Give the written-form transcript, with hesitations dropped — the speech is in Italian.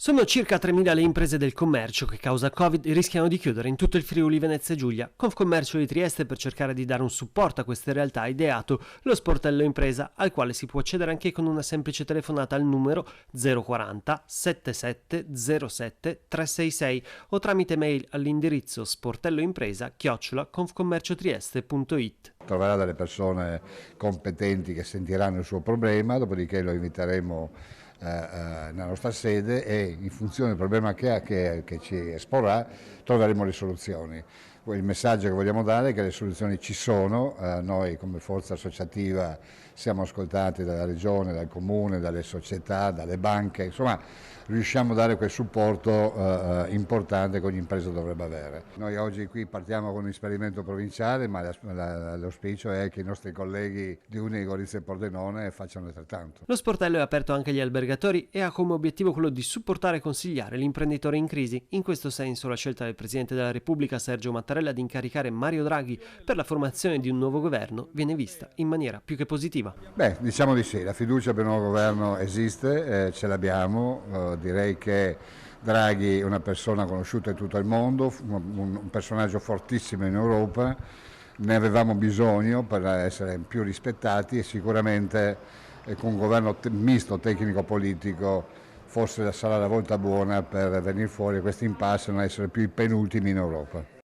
Sono circa 3.000 le imprese del commercio che causa Covid rischiano di chiudere in tutto il Friuli Venezia Giulia. Confcommercio di Trieste, per cercare di dare un supporto a queste realtà, ha ideato lo sportello impresa, al quale si può accedere anche con una semplice telefonata al numero 040 77 07 366 o tramite mail all'indirizzo sportelloimpresa@confcommerciotrieste.it. Troverà delle persone competenti che sentiranno il suo problema, dopodiché lo inviteremo nella nostra sede e in funzione del problema che ha, che ci esporrà, troveremo le soluzioni. Il messaggio che vogliamo dare è che le soluzioni ci sono, noi come forza associativa siamo ascoltati dalla Regione, dal Comune, dalle società, dalle banche, insomma riusciamo a dare quel supporto importante che ogni impresa dovrebbe avere. Noi oggi qui partiamo con un esperimento provinciale, ma l'auspicio è che i nostri colleghi di Uni, Gorizia e Pordenone facciano altrettanto. Lo sportello è aperto anche agli albergatori e ha come obiettivo quello di supportare e consigliare l'imprenditore in crisi. In questo senso la scelta del Presidente della Repubblica Sergio Mattarella di incaricare Mario Draghi per la formazione di un nuovo governo viene vista in maniera più che positiva. Beh, diciamo di sì, la fiducia per il nuovo governo esiste, ce l'abbiamo, direi che Draghi è una persona conosciuta in tutto il mondo, un personaggio fortissimo in Europa, ne avevamo bisogno per essere più rispettati e sicuramente con un governo misto tecnico-politico forse sarà la volta buona per venire fuori da questo impasse e non essere più i penultimi in Europa.